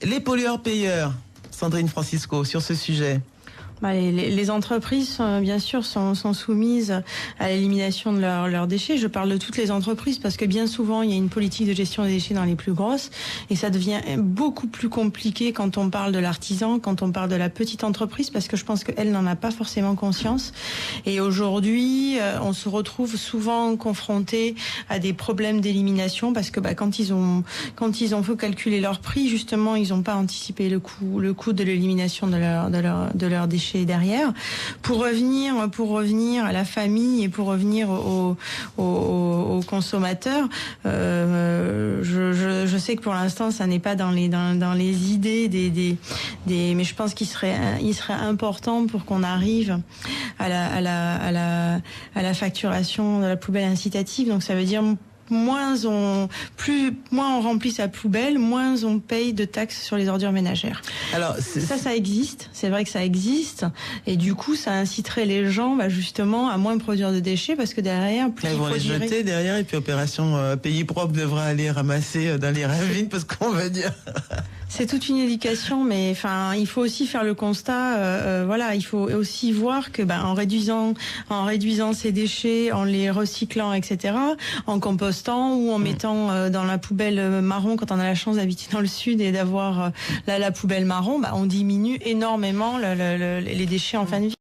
Les pollueurs-payeurs, Sandrine Francisco, sur ce sujet. Les entreprises, bien sûr, sont soumises à l'élimination de leurs déchets. Je parle de toutes les entreprises parce que bien souvent, il y a une politique de gestion des déchets dans les plus grosses et ça devient beaucoup plus compliqué quand on parle de l'artisan, quand on parle de la petite entreprise parce que je pense qu'elle n'en a pas forcément conscience. Et aujourd'hui, on se retrouve souvent confronté à des problèmes d'élimination parce que quand ils ont faut calculer leur prix, justement, ils n'ont pas anticipé le coût de l'élimination de leurs déchets derrière. Pour revenir à la famille et pour revenir aux consommateurs, je sais que pour l'instant ça n'est pas dans les idées mais je pense qu'il serait important pour qu'on arrive à la facturation de la poubelle incitative. Donc ça veut dire moins on remplit sa poubelle, moins on paye de taxes sur les ordures ménagères. Alors ça existe, c'est vrai que ça existe, et du coup ça inciterait les gens justement à moins produire de déchets parce que derrière plus ils vont les jeter derrière et puis opération pays propre devra aller ramasser dans les ravines parce qu'on va dire. C'est toute une éducation, mais il faut aussi faire le constat. Il faut aussi voir que en réduisant ces déchets, en les recyclant, etc., en compostant ou en mettant dans la poubelle marron quand on a la chance d'habiter dans le sud et d'avoir la poubelle marron, on diminue énormément les déchets en fin de vie.